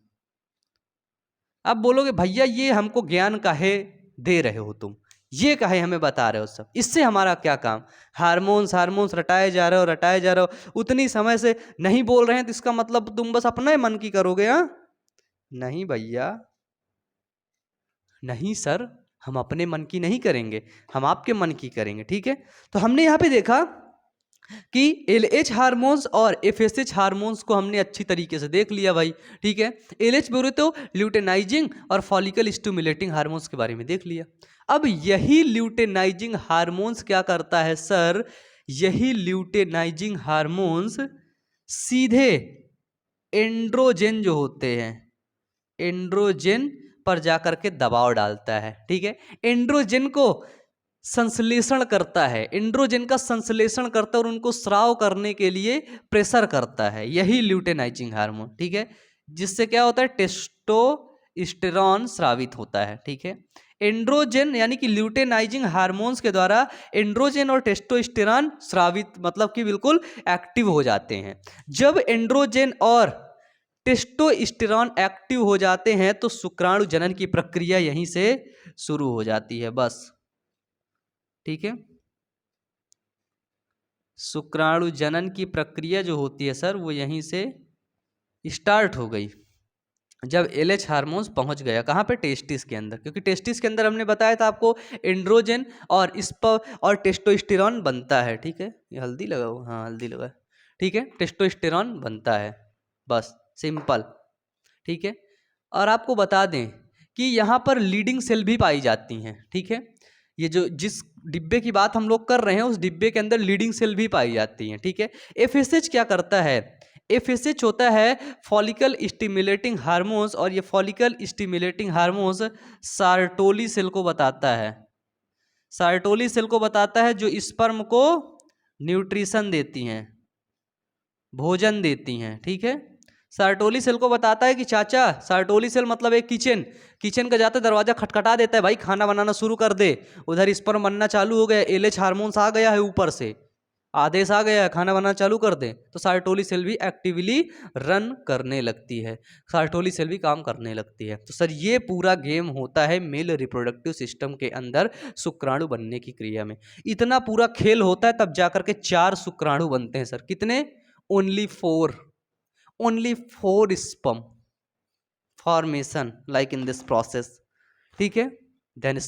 अब बोलोगे भैया ये हमको ज्ञान काहे दे रहे हो तुम, ये काहे हमें बता रहे हो सब, इससे हमारा क्या काम, हार्मोन्स हार्मोन्स रटाए जा रहे हो रटाए जा रहे हो, उतनी समय से नहीं बोल रहे हैं तो इसका मतलब तुम बस अपने मन की करोगे? हाँ नहीं भैया, नहीं सर, हम अपने मन की नहीं करेंगे, हम आपके मन की करेंगे, ठीक है। तो हमने यहाँ पे देखा कि LH हार्मोन्स और FSH हार्मोन्स को हमने अच्छी तरीके से देख लिया भाई, ठीक है। LH बोले तो ल्यूटेनाइजिंग और फॉलिकल स्टिमुलेटिंग हार्मोन्स के बारे में देख लिया। अब यही ल्यूटेनाइजिंग हार्मोन्स क्या करता है सर, यही ल्यूटेनाइजिंग हार्मोन्स सीधे एंड्रोजन जो होते हैं, एंड्रोजन पर जाकर के दबाव डालता है, ठीक है। एंड्रोजन को संश्लेषण करता है, एंड्रोजन का संश्लेषण करता है और उनको स्राव करने के लिए प्रेशर करता है, यही ल्यूटेनाइजिंग हार्मोन, ठीक है। जिससे क्या होता है, टेस्टोस्टेरॉन स्रावित होता है, ठीक है। एंड्रोजन यानी कि ल्यूटेनाइजिंग हार्मोन्स के द्वारा एंड्रोजन और टेस्टोस्टेरॉन स्रावित मतलब कि बिल्कुल एक्टिव हो जाते हैं। जब एंड्रोजन और टेस्टोस्टेरॉन एक्टिव हो जाते हैं तो शुक्राणु जनन की प्रक्रिया यहीं से शुरू हो जाती है, बस, ठीक है। शुक्राणु जनन की प्रक्रिया जो होती है सर वो यहीं से स्टार्ट हो गई जब LH हार्मोन्स पहुंच गया कहाँ पे, टेस्टिस के अंदर, क्योंकि टेस्टिस के अंदर हमने बताया था आपको एंड्रोजन और और टेस्टोस्टेरॉन बनता है, ठीक है। ये हल्दी लगाओ, हाँ हल्दी लगा, ठीक है, टेस्टोस्टेरॉन बनता है, बस सिंपल, ठीक है। और आपको बता दें कि यहाँ पर लीडिंग सेल भी पाई जाती हैं, ठीक है। ये जो जिस डिब्बे की बात हम लोग कर रहे हैं उस डिब्बे के अंदर लीडिंग सेल भी पाई जाती हैं, ठीक है। FSH क्या करता है, FSH होता है फॉलिकल स्टिमुलेटिंग हार्मोन्स, और ये फॉलिकल स्टिमुलेटिंग हार्मोन्स सार्टोली सेल को बताता है, सार्टोली सेल को बताता है जो स्पर्म को न्यूट्रिशन देती हैं, भोजन देती हैं, ठीक है। सार्टोली सेल को बताता है कि चाचा, सार्टोली सेल मतलब एक किचन का जाता दरवाजा खटखटा देता है, भाई खाना बनाना शुरू कर दे, उधर स्पर्म बनना चालू हो गया, LH हार्मोन्स आ गया है, ऊपर से आदेश आ गया है खाना बनाना चालू कर दे, तो सार्टोली सेल भी एक्टिवली रन करने लगती है, सार्टोली सेल भी काम करने लगती है। तो सर ये पूरा गेम होता है मेल रिप्रोडक्टिव सिस्टम के अंदर शुक्राणु बनने की क्रिया में, इतना पूरा खेल होता है, तब जाकर के 4 शुक्राणु बनते हैं सर, कितने, only 4 sperm formation like in this process, ठीक है। then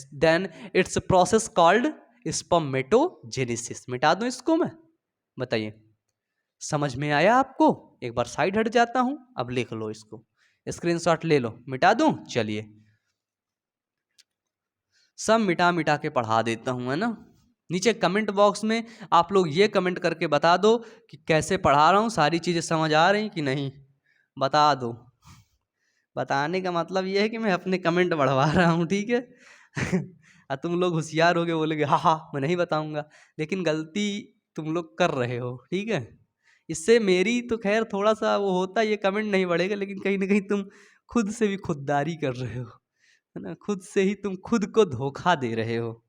it's a process called spermatogenesis। मिटा दूं इसको मैं, बताइए समझ में आया आपको? एक बार साइड हट जाता हूं, अब लिख लो इसको, स्क्रीनशॉट ले लो, मिटा दूं, चलिए सब मिटा मिटा के पढ़ा देता हूं, है ना। नीचे कमेंट बॉक्स में आप लोग ये कमेंट करके बता दो कि कैसे पढ़ा रहा हूँ, सारी चीज़ें समझ आ रही कि नहीं, बता दो। बताने का मतलब ये है कि मैं अपने कमेंट बढ़वा रहा हूँ, ठीक है। और तुम लोग होशियार होगे, बोलोगे हाँ हाँ मैं नहीं बताऊँगा, लेकिन गलती तुम लोग कर रहे हो, ठीक है। इससे मेरी तो खैर थोड़ा सा वो होता है, ये कमेंट नहीं बढ़ेगा, लेकिन कहीं ना कहीं तुम खुद से भी खुददारी कर रहे हो, है ना, खुद से ही तुम खुद को धोखा दे रहे हो,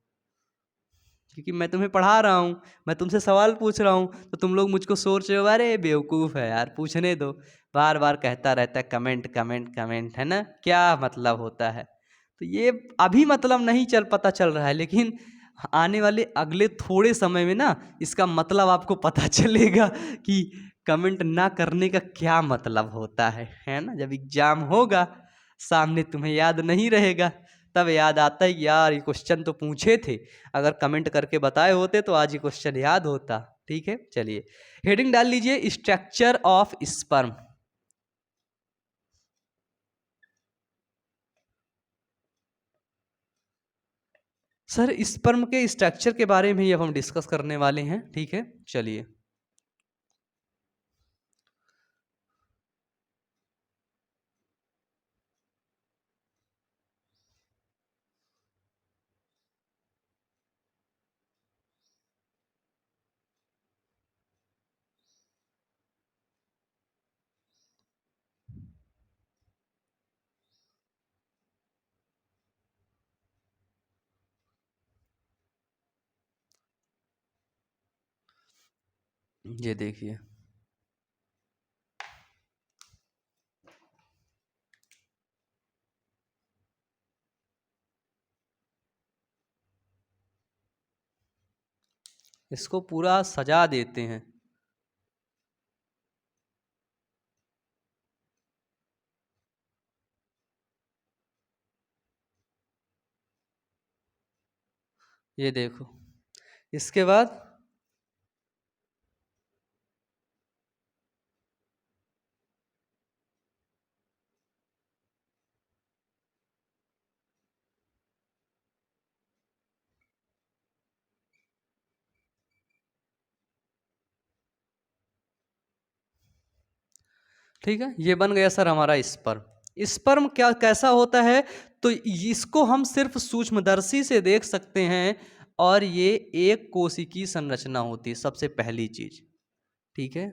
क्योंकि मैं तुम्हें पढ़ा रहा हूँ, मैं तुमसे सवाल पूछ रहा हूँ, तो तुम लोग मुझको सोच रहे हो अरे बेवकूफ़ है यार, पूछने दो, बार बार कहता रहता है कमेंट कमेंट कमेंट, है ना, क्या मतलब होता है। तो ये अभी मतलब नहीं पता चल रहा है, लेकिन आने वाले अगले थोड़े समय में ना इसका मतलब आपको पता चलेगा कि कमेंट ना करने का क्या मतलब होता है ना। जब एग्जाम होगा सामने तुम्हें याद नहीं रहेगा, तब याद आता है कि यार ये क्वेश्चन तो पूछे थे, अगर कमेंट करके बताए होते तो आज ये क्वेश्चन याद होता। ठीक है, चलिए हेडिंग डाल लीजिए, structure of sperm. Sir sperm के स्ट्रक्चर के बारे में ही अब हम डिस्कस करने वाले हैं। ठीक है, चलिए ये देखिए, इसको पूरा सजा देते हैं। ये देखो, इसके बाद ठीक है, ये बन गया सर हमारा स्पर्म। स्पर्म क्या कैसा होता है, तो इसको हम सिर्फ सूक्ष्मदर्शी से देख सकते हैं, और ये एक कोशिकीय संरचना होती है सबसे पहली चीज। ठीक है,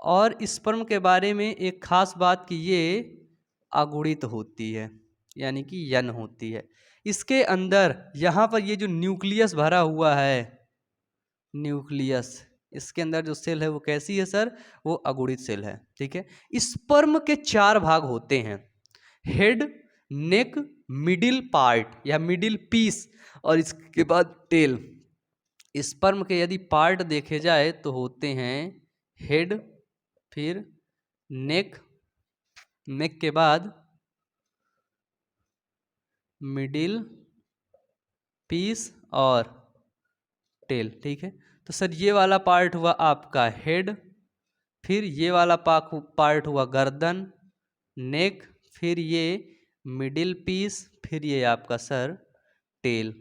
और स्पर्म के बारे में एक खास बात कि ये अगुणित होती है, यानी कि यन होती है। इसके अंदर यहाँ पर ये जो न्यूक्लियस भरा हुआ है, न्यूक्लियस, इसके अंदर जो सेल है वो कैसी है सर, वो अगुणित सेल है। ठीक है, स्पर्म के 4 भाग होते हैं, हेड, नेक, मिडिल पार्ट या मिडिल पीस, और इसके बाद टेल। स्पर्म के यदि पार्ट देखे जाए तो होते हैं हेड, फिर नेक, नेक के बाद मिडिल पीस और टेल। ठीक है, तो सर ये वाला पार्ट हुआ आपका हेड, फिर ये वाला पार्ट हुआ गर्दन, नेक, फिर ये मिडिल पीस, फिर ये आपका सर टेल।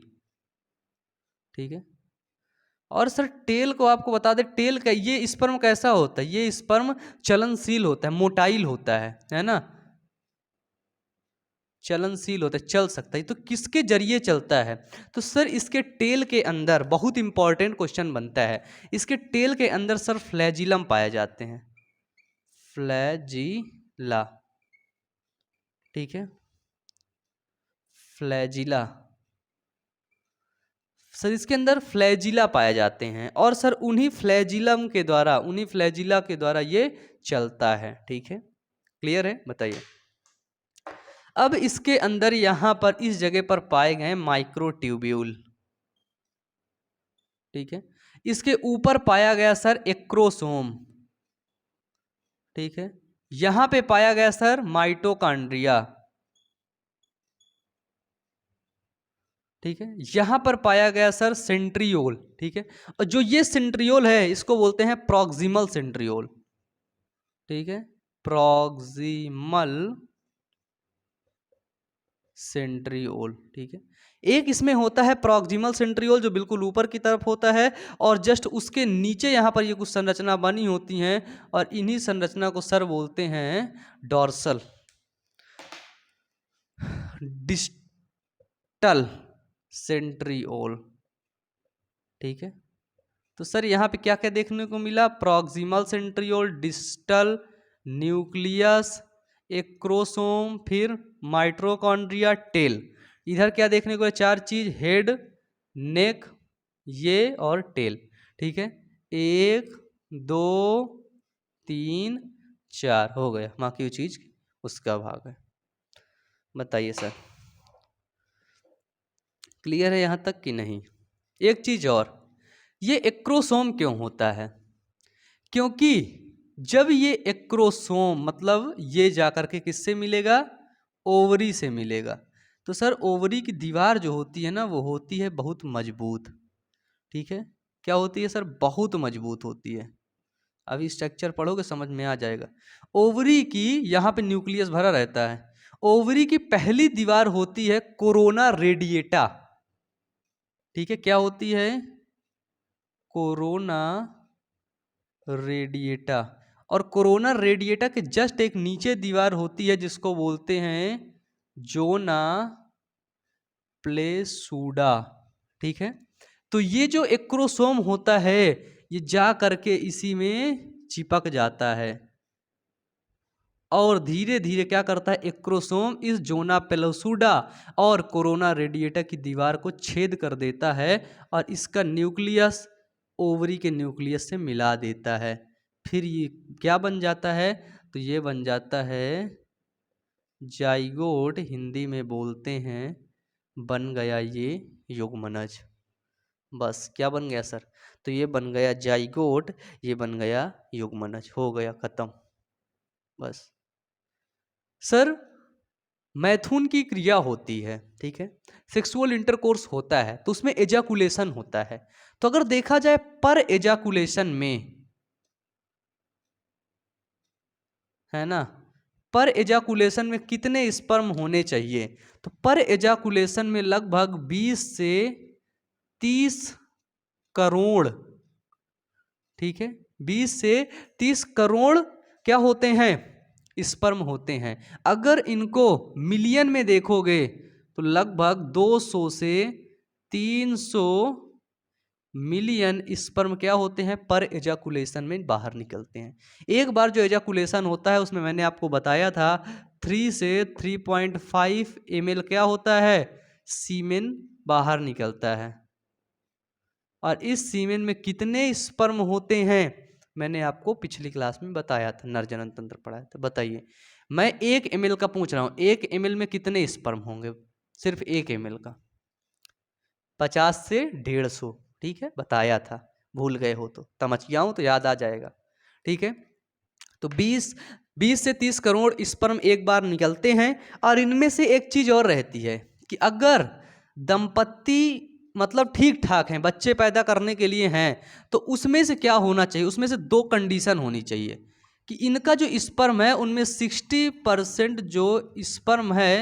ठीक है, और सर टेल को आपको बता दें, टेल का ये स्पर्म कैसा होता है, ये स्पर्म चलनशील होता है, मोटाइल होता है ना, चलनशील होता है, चल सकता है। तो किसके जरिए चलता है, तो सर इसके टेल के अंदर बहुत इंपॉर्टेंट क्वेश्चन बनता है, इसके टेल के अंदर सर फ्लैजिलम पाए जाते हैं, फ्लैजिला। ठीक है, फ्लैजिला, सर इसके अंदर फ्लैजिला पाए जाते हैं, और सर उन्हीं फ्लैजिलम के द्वारा, उन्हीं फ्लैजिला के द्वारा ये चलता है। ठीक है, क्लियर है, बताइए। अब इसके अंदर यहां पर इस जगह पर पाए गए माइक्रोट्यूब्यूल। ठीक है, इसके ऊपर पाया गया सर एक्रोसोम। ठीक है, यहां पे पाया गया सर माइटोकॉन्ड्रिया। ठीक है, यहां पर पाया गया सर सेंट्रियोल। ठीक है, और जो ये सेंट्रियोल है इसको बोलते हैं प्रॉक्सिमल सेंट्रियोल। ठीक है, प्रॉक्सिमल सेंट्रियोल। ठीक है, एक इसमें होता है प्रॉक्सिमल सेंट्रियोल जो बिल्कुल ऊपर की तरफ होता है, और जस्ट उसके नीचे यहाँ पर ये कुछ संरचना बनी होती हैं, और इन्हीं संरचना को सर बोलते हैं डॉर्सल डिस्टल सेंट्रियोल। ठीक है, तो सर यहाँ पे क्या क्या देखने को मिला, proximal centriole, distal, nucleus, acrosome, फिर माइटोकॉन्ड्रिया, टेल। इधर क्या देखने को है, 4 चीज, हेड, नेक, ये और टेल, ठीक है। 1 2 3 4 हो गया, बाकी वो चीज उसका भाग है। बताइए सर, क्लियर है यहां तक कि नहीं? एक चीज और, ये एक्रोसोम क्यों होता है? क्योंकि जब ये एक्रोसोम मतलब ये जाकर के किससे मिलेगा, ओवरी से मिलेगा। तो सर ओवरी की दीवार जो होती है ना, वो होती है बहुत मजबूत, ठीक है। क्या होती है सर, बहुत मजबूत होती है। अभी स्ट्रक्चर पढ़ोगे समझ में आ जाएगा। ओवरी की यहाँ पे न्यूक्लियस भरा रहता है। ओवरी की पहली दीवार होती है कोरोना रेडिएटा, ठीक है। क्या होती है, कोरोना रेडिएटा। और कोरोना रेडिएटा के जस्ट एक नीचे दीवार होती है जिसको बोलते हैं जोना प्लेसूडा, ठीक है। तो ये जो एक्रोसोम होता है, ये जा करके इसी में चिपक जाता है और धीरे धीरे क्या करता है, एक्रोसोम इस जोना पेलोसूडा और कोरोना रेडिएटा की दीवार को छेद कर देता है और इसका न्यूक्लियस ओवरी के न्यूक्लियस से मिला देता है। फिर ये क्या बन जाता है, तो ये बन जाता है जाइगोट, हिंदी में बोलते हैं बन गया ये युग्मनज। बस क्या बन गया सर, तो ये बन गया जाइगोट, ये बन गया युग्मनज, हो गया खत्म। बस सर मैथुन की क्रिया होती है, ठीक है, सेक्सुअल इंटरकोर्स होता है तो उसमें एजाकुलेशन होता है। तो अगर देखा जाए पर एजाकुलेशन में, है ना, पर एजाकुलेशन में कितने स्पर्म होने चाहिए, तो पर एजाकुलेशन में लगभग 20 से 30 करोड़, ठीक है, 20 से 30 करोड़ क्या होते हैं, स्पर्म होते हैं। अगर इनको मिलियन में देखोगे तो लगभग 200 से 300 मिलियन स्पर्म क्या होते हैं, पर एजाकुलेशन में बाहर निकलते हैं। एक बार जो एजाकुलेशन होता है उसमें मैंने आपको बताया था 3 से 3.5 ml क्या होता है, सीमेन बाहर निकलता है। और इस सीमेन में कितने स्पर्म होते हैं मैंने आपको पिछली क्लास में बताया था, नर जनन तंत्र पढ़ाया था। बताइए, मैं 1 ml का पूछ रहा हूं, 1 ml में कितने स्पर्म होंगे, सिर्फ 1 ml का 50 से 150, ठीक है, बताया था, भूल गए हो तो तमचियाऊं तो याद आ जाएगा, ठीक है। तो 20 से 30 करोड़ स्पर्म एक बार निकलते हैं। और इनमें से एक चीज और रहती है कि अगर दंपत्ति मतलब ठीक ठाक हैं, बच्चे पैदा करने के लिए हैं, तो उसमें से क्या होना चाहिए, उसमें से 2 कंडीशन होनी चाहिए कि इनका जो स्पर्म है उनमें 60% जो स्पर्म है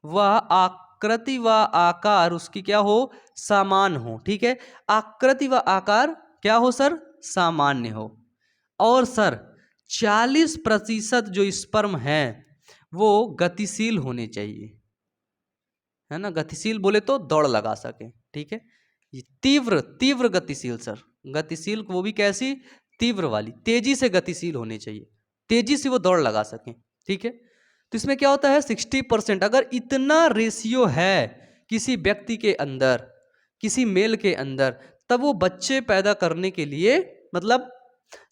वह आकृति व आकार उसकी क्या हो, समान हो, ठीक है। आकृति व आकार क्या हो सर, सामान्य हो। और सर 40% जो स्पर्म है वो गतिशील होने चाहिए, है ना, गतिशील बोले तो दौड़ लगा सके, ठीक है। ये तीव्र तीव्र गतिशील सर, गतिशील वो भी कैसी, तीव्र वाली, तेजी से गतिशील होने चाहिए, तेजी से वो दौड़ लगा सके, ठीक है। तो इसमें क्या होता है 60%, अगर इतना रेशियो है किसी व्यक्ति के अंदर, किसी मेल के अंदर, तब वो बच्चे पैदा करने के लिए मतलब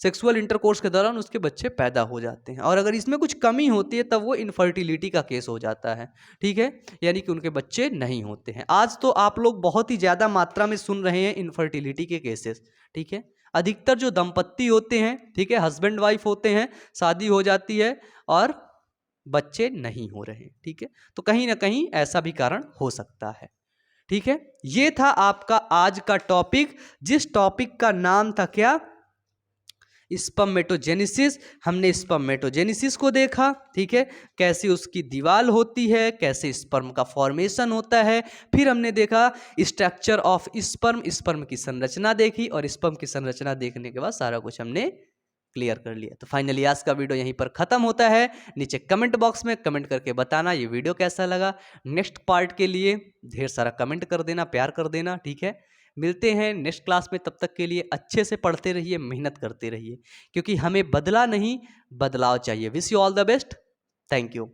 सेक्सुअल इंटरकोर्स के दौरान उसके बच्चे पैदा हो जाते हैं। और अगर इसमें कुछ कमी होती है तब वो इनफर्टिलिटी का केस हो जाता है, ठीक है, यानी कि उनके बच्चे नहीं होते हैं। आज तो आप लोग बहुत ही ज़्यादा मात्रा में सुन रहे हैं इनफर्टिलिटी के केसेस, ठीक है। अधिकतर जो दंपत्ति होते हैं, ठीक है, हस्बैंड वाइफ होते हैं, शादी हो जाती है और बच्चे नहीं हो रहे, ठीक है। तो कहीं ना कहीं ऐसा भी कारण हो सकता है, ठीक है। ये था आपका आज का टॉपिक, जिस टॉपिक का नाम था क्या, स्पर्मेटोजेनेसिस। हमने स्पर्मेटोजेनेसिस को देखा, ठीक है, कैसे उसकी दीवार होती है, कैसे स्पर्म का फॉर्मेशन होता है। फिर हमने देखा स्ट्रक्चर ऑफ स्पर्म, स्पर्म की संरचना देखी, और स्पर्म की संरचना देखने के बाद सारा कुछ हमने क्लियर कर लिया। तो फाइनली आज का वीडियो यहीं पर खत्म होता है। नीचे कमेंट बॉक्स में कमेंट करके बताना ये वीडियो कैसा लगा। नेक्स्ट पार्ट के लिए ढेर सारा कमेंट कर देना, प्यार कर देना, ठीक है। मिलते हैं नेक्स्ट क्लास में, तब तक के लिए अच्छे से पढ़ते रहिए, मेहनत करते रहिए, क्योंकि हमें बदला नहीं बदलाव चाहिए। Wish you all the best, thank you.